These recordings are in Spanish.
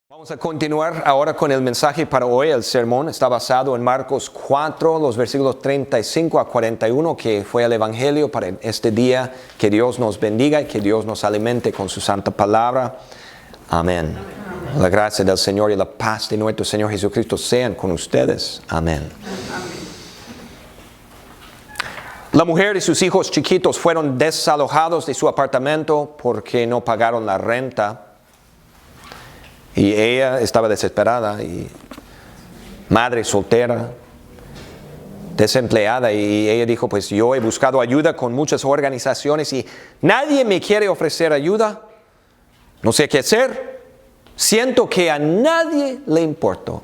Vamos a continuar ahora con el mensaje para hoy. El sermón está basado en Marcos 4, los versículos 35 a 41, que fue el evangelio para este día. Que Dios nos bendiga y que Dios nos alimente con su santa palabra. Amén. La gracia del Señor y la paz de nuestro Señor Jesucristo sean con ustedes. Amén. La mujer y sus hijos chiquitos fueron desalojados de su apartamento porque no pagaron la renta. Y ella estaba desesperada y madre soltera, desempleada. Y ella dijo, pues yo he buscado ayuda con muchas organizaciones y nadie me quiere ofrecer ayuda. No sé qué hacer. Siento que a nadie le importo.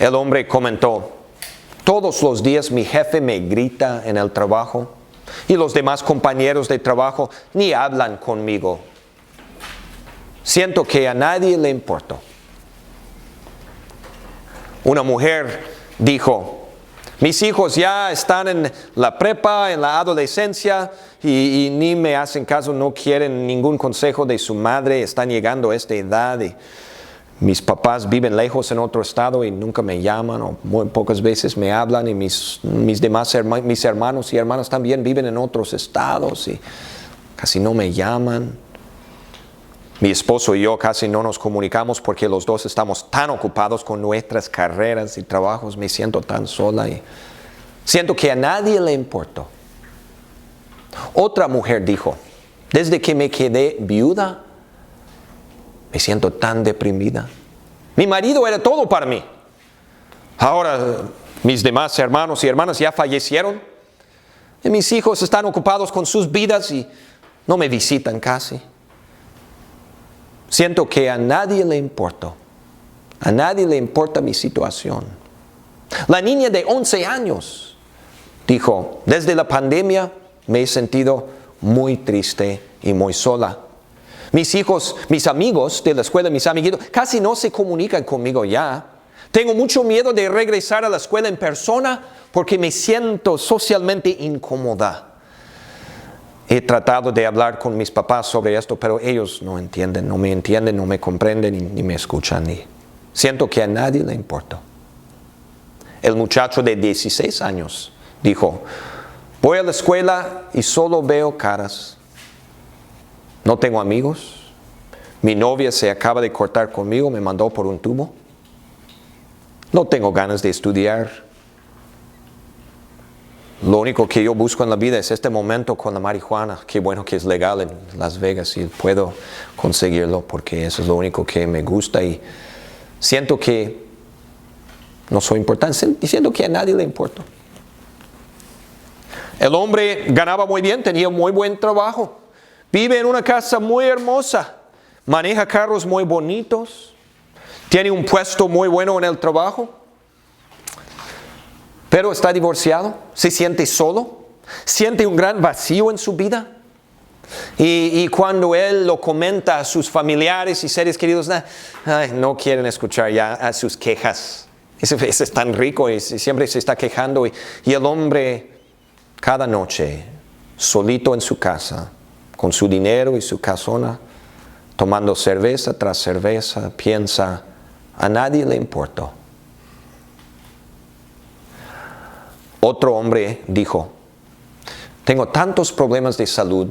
El hombre comentó, todos los días mi jefe me grita en el trabajo y los demás compañeros de trabajo ni hablan conmigo. Siento que a nadie le importo. Una mujer dijo, mis hijos ya están en la prepa, en la adolescencia y ni me hacen caso, no quieren ningún consejo de su madre, están llegando a esta edad y mis papás viven lejos en otro estado y nunca me llaman o muy pocas veces me hablan y mis hermanos y hermanas también viven en otros estados y casi no me llaman. Mi esposo y yo casi no nos comunicamos porque los dos estamos tan ocupados con nuestras carreras y trabajos. Me siento tan sola y siento que a nadie le importo. Otra mujer dijo, desde que me quedé viuda, me siento tan deprimida. Mi marido era todo para mí. Ahora mis demás hermanos y hermanas ya fallecieron. Y mis hijos están ocupados con sus vidas y no me visitan casi. Siento que a nadie le importo. A nadie le importa mi situación. La niña de 11 años dijo, desde la pandemia me he sentido muy triste y muy sola. Mis hijos, mis amigos de la escuela, mis amiguitos, casi no se comunican conmigo ya. Tengo mucho miedo de regresar a la escuela en persona porque me siento socialmente incómoda. He tratado de hablar con mis papás sobre esto, pero ellos no me entienden, no me comprenden ni me escuchan. Y siento que a nadie le importa. El muchacho de 16 años dijo, voy a la escuela y solo veo caras. No tengo amigos. Mi novia se acaba de cortar conmigo, me mandó por un tubo. No tengo ganas de estudiar. Lo único que yo busco en la vida es este momento con la marihuana. Qué bueno que es legal en Las Vegas y puedo conseguirlo porque eso es lo único que me gusta y siento que no soy importante y siento que a nadie le importa. El hombre ganaba muy bien, tenía un muy buen trabajo, vive en una casa muy hermosa, maneja carros muy bonitos, tiene un puesto muy bueno en el trabajo. Pero está divorciado, se siente solo, siente un gran vacío en su vida. Y cuando él lo comenta a sus familiares y seres queridos, no quieren escuchar ya a sus quejas. Ese es tan rico y siempre se está quejando. Y el hombre cada noche, solito en su casa, con su dinero y su casona, tomando cerveza tras cerveza, piensa, a nadie le importa. Otro hombre dijo, tengo tantos problemas de salud,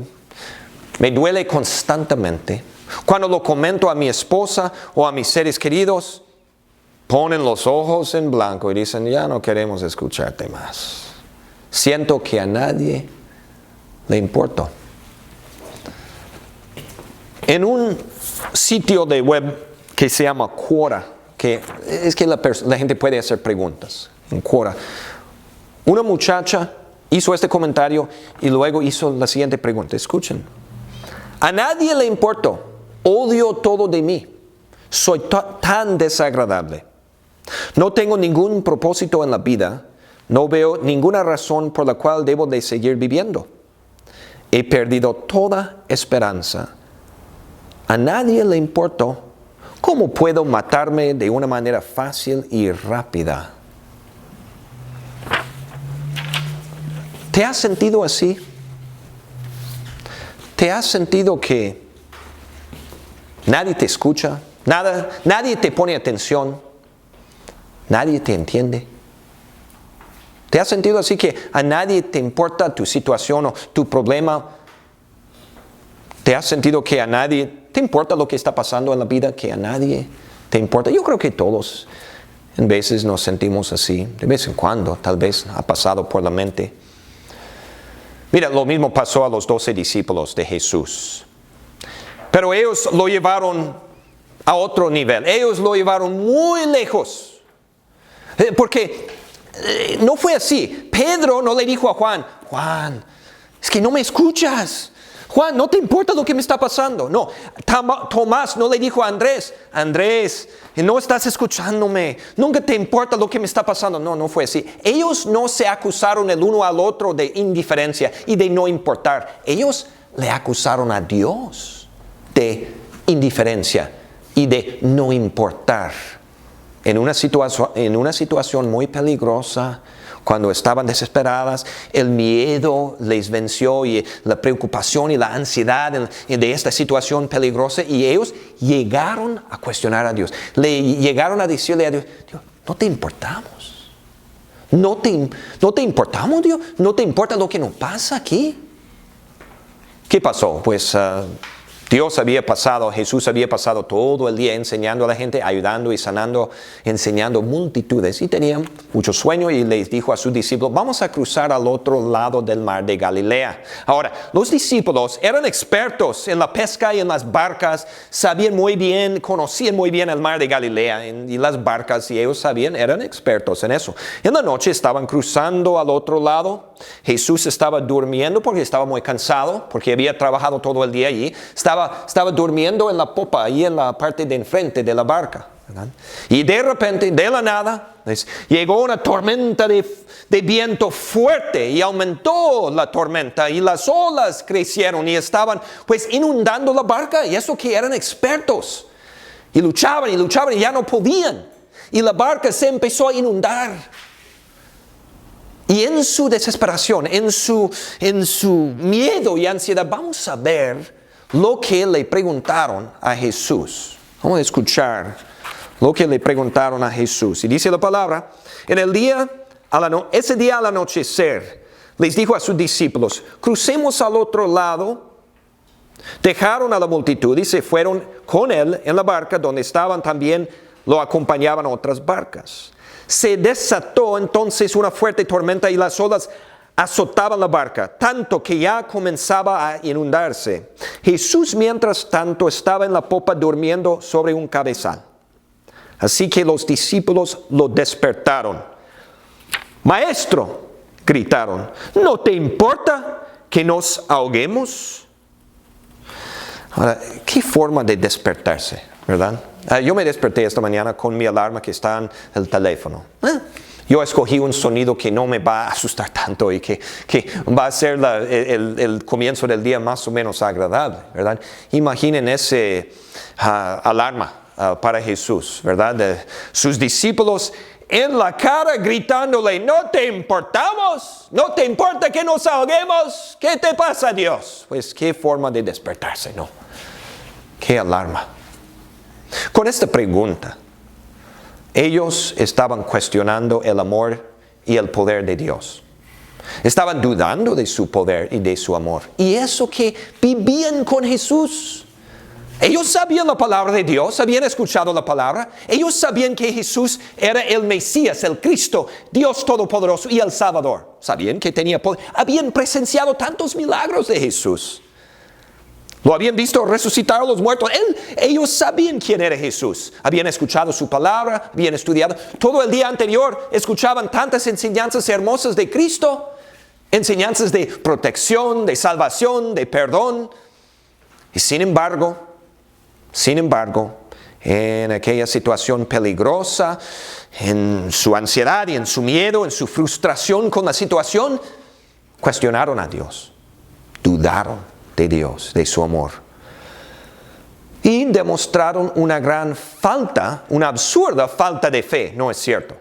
me duele constantemente. Cuando lo comento a mi esposa o a mis seres queridos, ponen los ojos en blanco y dicen, ya no queremos escucharte más. Siento que a nadie le importa. En un sitio de web que se llama Quora, que la gente puede hacer preguntas en Quora, una muchacha hizo este comentario y luego hizo la siguiente pregunta. Escuchen. A nadie le importo. Odio todo de mí. Soy tan desagradable. No tengo ningún propósito en la vida. No veo ninguna razón por la cual debo de seguir viviendo. He perdido toda esperanza. A nadie le importo. ¿Cómo puedo matarme de una manera fácil y rápida? ¿Te has sentido así? ¿Te has sentido que Nadie te escucha, nadie te pone atención, nadie te entiende. ¿Te has sentido así que a nadie te importa tu situación o tu problema? ¿Te has sentido que a nadie te importa lo que está pasando en la vida? ¿Que a nadie te importa? Yo creo que todos en veces nos sentimos así. De vez en cuando, tal vez ha pasado por la mente. Mira, lo mismo pasó a los 12 discípulos de Jesús. Pero ellos lo llevaron a otro nivel. Ellos lo llevaron muy lejos. Porque no fue así. Pedro no le dijo a Juan, Juan, es que no me escuchas. Juan, ¿no te importa lo que me está pasando? No, Tomás no le dijo a Andrés, Andrés, no estás escuchándome, nunca te importa lo que me está pasando. No fue así. Ellos no se acusaron el uno al otro de indiferencia y de no importar. Ellos le acusaron a Dios de indiferencia y de no importar. En una situación muy peligrosa, cuando estaban desesperadas, el miedo les venció y la preocupación y la ansiedad de esta situación peligrosa, y ellos llegaron a cuestionar a Dios. Le llegaron a decirle a Dios, Dios, no te importamos. No te importamos, Dios. No te importa lo que nos pasa aquí. ¿Qué pasó? Pues Jesús había pasado todo el día enseñando a la gente, ayudando y sanando, enseñando multitudes. Y tenía mucho sueño y les dijo a sus discípulos, vamos a cruzar al otro lado del mar de Galilea. Ahora, los discípulos eran expertos en la pesca y en las barcas, conocían muy bien el mar de Galilea y las barcas, y ellos eran expertos en eso. En la noche estaban cruzando al otro lado. Jesús estaba durmiendo porque estaba muy cansado, porque había trabajado todo el día allí. Estaba durmiendo en la popa, ahí en la parte de enfrente de la barca, ¿verdad? Y de repente, de la nada, llegó una tormenta de viento fuerte y aumentó la tormenta y las olas crecieron y estaban inundando la barca, y eso que eran expertos. Y luchaban y ya no podían. Y la barca se empezó a inundar. Y en su desesperación, en su miedo y ansiedad, vamos a ver lo que le preguntaron a Jesús. Vamos a escuchar lo que le preguntaron a Jesús. Y dice la palabra, ese día al anochecer, les dijo a sus discípulos, crucemos al otro lado. Dejaron a la multitud y se fueron con él en la barca, donde estaban también, lo acompañaban otras barcas. Se desató entonces una fuerte tormenta y las olas azotaban la barca, tanto que ya comenzaba a inundarse. Jesús, mientras tanto, estaba en la popa durmiendo sobre un cabezal. Así que los discípulos lo despertaron. Maestro, gritaron, ¿no te importa que nos ahoguemos? Ahora, ¿qué forma de despertarse, verdad? Yo me desperté esta mañana con mi alarma que está en el teléfono. Yo escogí un sonido que no me va a asustar tanto y que va a ser el comienzo del día más o menos agradable, ¿verdad? Imaginen ese alarma para Jesús, ¿verdad? Sus discípulos en la cara gritándole, ¿no te importamos? ¿No te importa que nos ahoguemos? ¿Qué te pasa, Dios? Pues qué forma de despertarse, ¿no? Qué alarma. Con esta pregunta, ellos estaban cuestionando el amor y el poder de Dios. Estaban dudando de su poder y de su amor. Y eso que vivían con Jesús. Ellos sabían la palabra de Dios, habían escuchado la palabra. Ellos sabían que Jesús era el Mesías, el Cristo, Dios Todopoderoso y el Salvador. Sabían que tenía poder. Habían presenciado tantos milagros de Jesús. Lo habían visto resucitar a los muertos. Ellos sabían quién era Jesús. Habían escuchado su palabra, habían estudiado. Todo el día anterior escuchaban tantas enseñanzas hermosas de Cristo. Enseñanzas de protección, de salvación, de perdón. Y sin embargo, en aquella situación peligrosa, en su ansiedad y en su miedo, en su frustración con la situación, cuestionaron a Dios. Dudaron de Dios, de su amor. Y demostraron una absurda falta de fe, ¿no es cierto?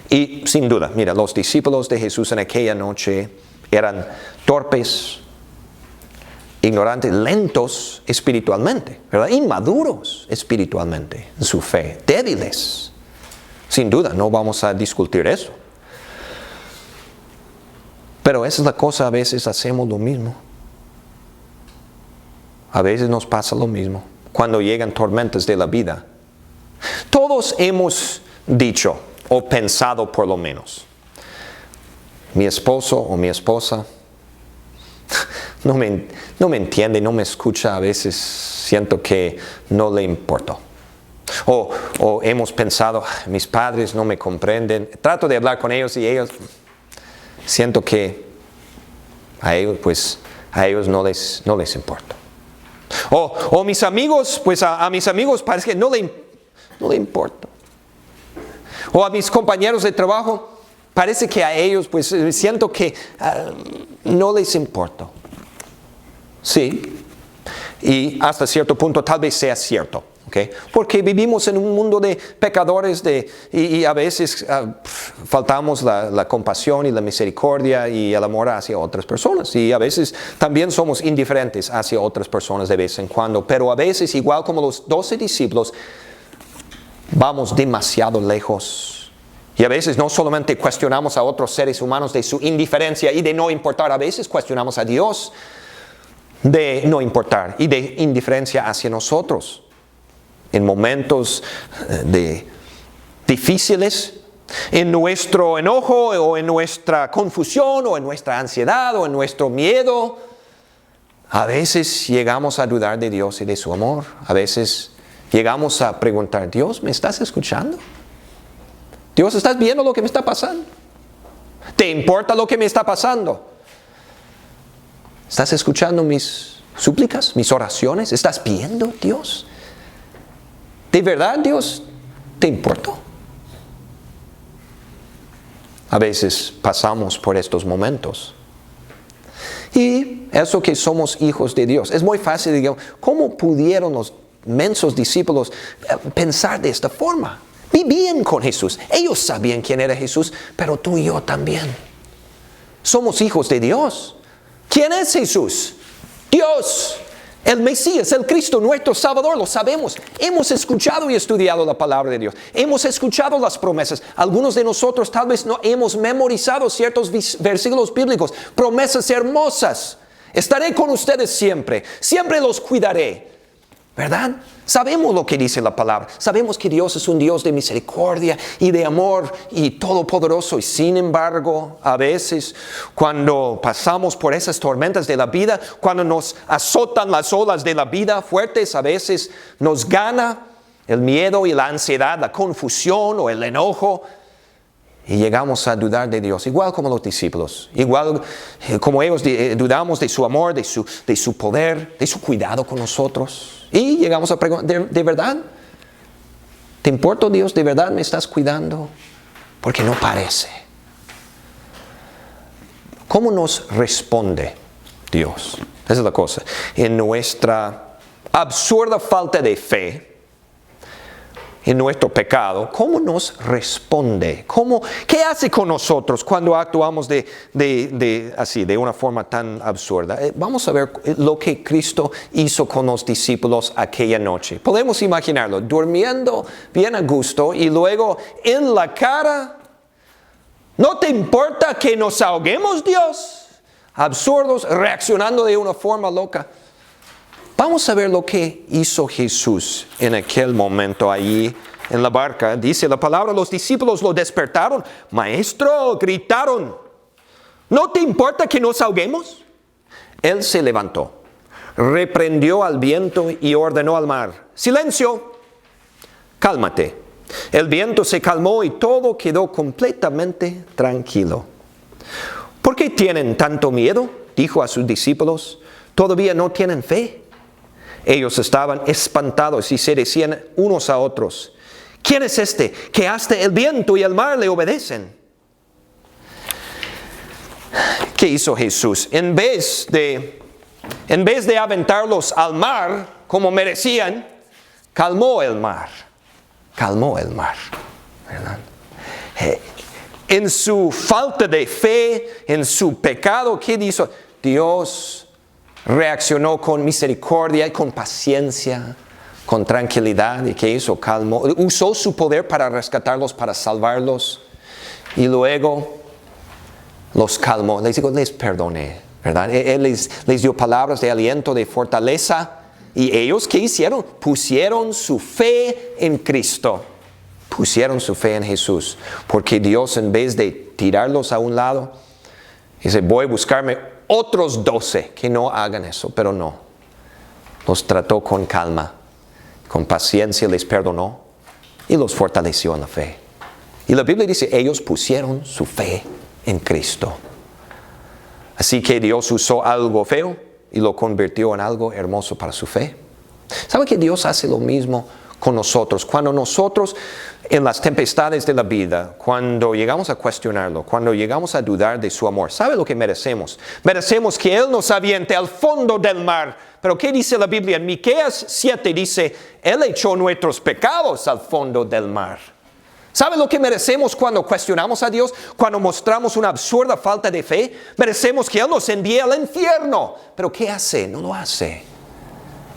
Y sin duda, mira, los discípulos de Jesús en aquella noche eran torpes, ignorantes, lentos espiritualmente, ¿verdad? Inmaduros espiritualmente en su fe, débiles. Sin duda, no vamos a discutir eso. Pero esa es la cosa, a veces hacemos lo mismo. A veces nos pasa lo mismo cuando llegan tormentas de la vida. Todos hemos dicho o pensado por lo menos, mi esposo o mi esposa no me entiende, no me escucha, a veces siento que no le importo. O hemos pensado, mis padres no me comprenden, trato de hablar con ellos y ellos, siento que a ellos no les importa. O mis amigos, pues a mis amigos parece que no le importa. O a mis compañeros de trabajo, parece que a ellos, pues siento que no les importa. Sí, y hasta cierto punto tal vez sea cierto, ¿okay? Porque vivimos en un mundo de pecadores y a veces faltamos la compasión y la misericordia y el amor hacia otras personas. Y a veces también somos indiferentes hacia otras personas de vez en cuando. Pero a veces, igual como los 12 discípulos, vamos demasiado lejos. Y a veces no solamente cuestionamos a otros seres humanos de su indiferencia y de no importar, a veces cuestionamos a Dios de no importar y de indiferencia hacia nosotros. En momentos difíciles, en nuestro enojo o en nuestra confusión o en nuestra ansiedad o en nuestro miedo, a veces llegamos a dudar de Dios y de su amor. A veces llegamos a preguntar, Dios, ¿me estás escuchando? Dios, ¿estás viendo lo que me está pasando? ¿Te importa lo que me está pasando? ¿Estás escuchando mis súplicas, mis oraciones? ¿Estás viendo, Dios? ¿De verdad, Dios, te importa? A veces pasamos por estos momentos. Y eso que somos hijos de Dios. Es muy fácil, digamos, ¿cómo pudieron los mensos discípulos pensar de esta forma? Vivían con Jesús. Ellos sabían quién era Jesús, pero tú y yo también. Somos hijos de Dios. ¿Quién es Jesús? Dios, el Mesías, el Cristo, nuestro Salvador, lo sabemos. Hemos escuchado y estudiado la palabra de Dios. Hemos escuchado las promesas. Algunos de nosotros tal vez no hemos memorizado ciertos versículos bíblicos, promesas hermosas. Estaré con ustedes siempre, siempre los cuidaré. ¿Verdad? Sabemos lo que dice la palabra. Sabemos que Dios es un Dios de misericordia y de amor y todopoderoso. Y sin embargo, a veces cuando pasamos por esas tormentas de la vida, cuando nos azotan las olas de la vida fuertes, a veces nos gana el miedo y la ansiedad, la confusión o el enojo. Y llegamos a dudar de Dios, igual como los discípulos, igual como ellos dudamos de su amor, de su poder, de su cuidado con nosotros. Y llegamos a preguntar, ¿de verdad? ¿Te importa, Dios? ¿De verdad me estás cuidando? Porque no parece. ¿Cómo nos responde Dios? Esa es la cosa. En nuestra absurda falta de fe, en nuestro pecado, ¿cómo nos responde? ¿Qué hace con nosotros cuando actuamos de una forma tan absurda? Vamos a ver lo que Cristo hizo con los discípulos aquella noche. Podemos imaginarlo, durmiendo bien a gusto y luego en la cara, ¿no te importa que nos ahoguemos, Dios? Absurdos, reaccionando de una forma loca. Vamos a ver lo que hizo Jesús en aquel momento allí en la barca. Dice la palabra, los discípulos lo despertaron. Maestro, gritaron, ¿no te importa que nos ahoguemos? Él se levantó, reprendió al viento y ordenó al mar, silencio, cálmate. El viento se calmó y todo quedó completamente tranquilo. ¿Por qué tienen tanto miedo? Dijo a sus discípulos. ¿Todavía no tienen fe? Ellos estaban espantados y se decían unos a otros, ¿quién es este que hasta el viento y el mar le obedecen? ¿Qué hizo Jesús? En vez de aventarlos al mar como merecían, calmó el mar. Calmó el mar. ¿Verdad? En su falta de fe, en su pecado, ¿qué hizo? Dios reaccionó con misericordia y con paciencia, con tranquilidad. ¿Y qué hizo? Calmó. Usó su poder para rescatarlos, para salvarlos. Y luego los calmó. Les digo, les perdoné, ¿verdad? Él les dio palabras de aliento, de fortaleza. ¿Y ellos qué hicieron? Pusieron su fe en Cristo. Pusieron su fe en Jesús. Porque Dios, en vez de tirarlos a un lado, dice, voy a buscarme otros 12 que no hagan eso. Pero no. Los trató con calma, con paciencia, les perdonó y los fortaleció en la fe. Y la Biblia dice, ellos pusieron su fe en Cristo. Así que Dios usó algo feo y lo convirtió en algo hermoso para su fe. ¿Sabe que Dios hace lo mismo con nosotros? Cuando nosotros en las tempestades de la vida, cuando llegamos a cuestionarlo, cuando llegamos a dudar de su amor, ¿sabe lo que merecemos? Merecemos que Él nos aviente al fondo del mar. Pero ¿qué dice la Biblia? En Miqueas 7 dice, Él echó nuestros pecados al fondo del mar. ¿Sabe lo que merecemos cuando cuestionamos a Dios? Cuando mostramos una absurda falta de fe, merecemos que Él nos envíe al infierno. Pero ¿qué hace? No lo hace.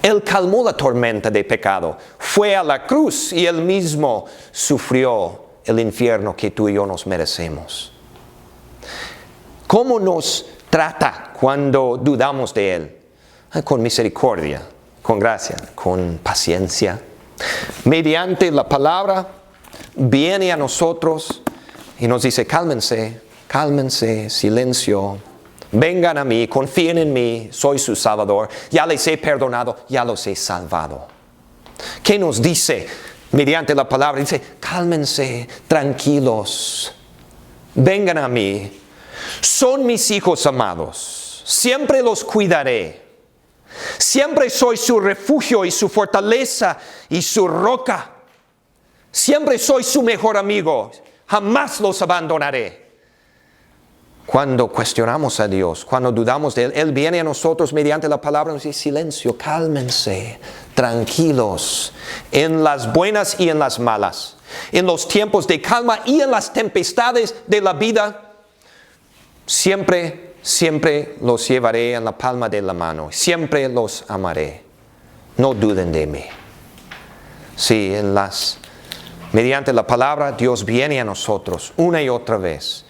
Él calmó la tormenta de pecado, fue a la cruz y Él mismo sufrió el infierno que tú y yo nos merecemos. ¿Cómo nos trata cuando dudamos de Él? Con misericordia, con gracia, con paciencia. Mediante la palabra viene a nosotros y nos dice, cálmense, cálmense, silencio. Vengan a mí, confíen en mí, soy su Salvador. Ya les he perdonado, ya los he salvado. ¿Qué nos dice mediante la palabra? Dice, cálmense, tranquilos. Vengan a mí. Son mis hijos amados. Siempre los cuidaré. Siempre soy su refugio y su fortaleza y su roca. Siempre soy su mejor amigo. Jamás los abandonaré. Cuando cuestionamos a Dios, cuando dudamos de Él, Él viene a nosotros mediante la palabra y nos dice, silencio, cálmense, tranquilos, en las buenas y en las malas, en los tiempos de calma y en las tempestades de la vida, siempre los llevaré en la palma de la mano, siempre los amaré, no duden de mí. Sí, mediante la palabra Dios viene a nosotros una y otra vez.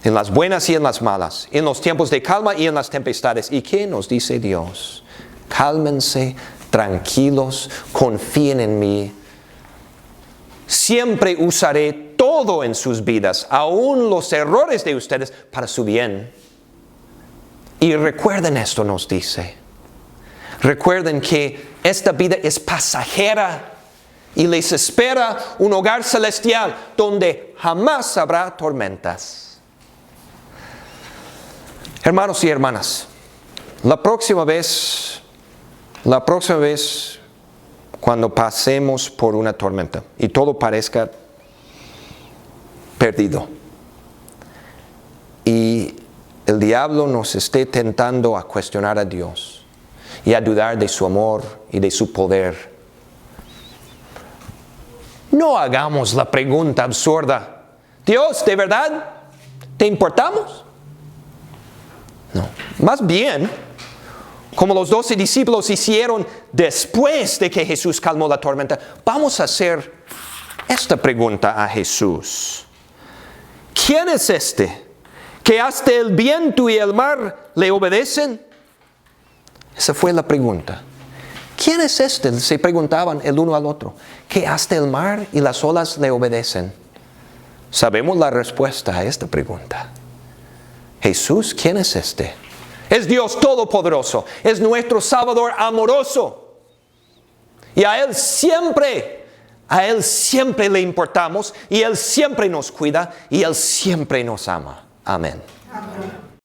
En las buenas y en las malas, en los tiempos de calma y en las tempestades. ¿Y qué nos dice Dios? Cálmense, tranquilos, confíen en mí. Siempre usaré todo en sus vidas, aún los errores de ustedes, para su bien. Y recuerden esto, nos dice. Recuerden que esta vida es pasajera y les espera un hogar celestial donde jamás habrá tormentas. Hermanos y hermanas, la próxima vez cuando pasemos por una tormenta y todo parezca perdido y el diablo nos esté tentando a cuestionar a Dios y a dudar de su amor y de su poder, no hagamos la pregunta absurda, Dios, ¿de verdad te importamos? No, más bien, como los 12 discípulos hicieron después de que Jesús calmó la tormenta, vamos a hacer esta pregunta a Jesús. ¿Quién es este que hasta el viento y el mar le obedecen? Esa fue la pregunta. ¿Quién es este? Se preguntaban el uno al otro. Que hasta el mar y las olas le obedecen. Sabemos la respuesta a esta pregunta. Jesús, ¿quién es este? Es Dios Todopoderoso, es nuestro Salvador amoroso. Y a Él siempre le importamos, y Él siempre nos cuida, y Él siempre nos ama. Amén. Amén.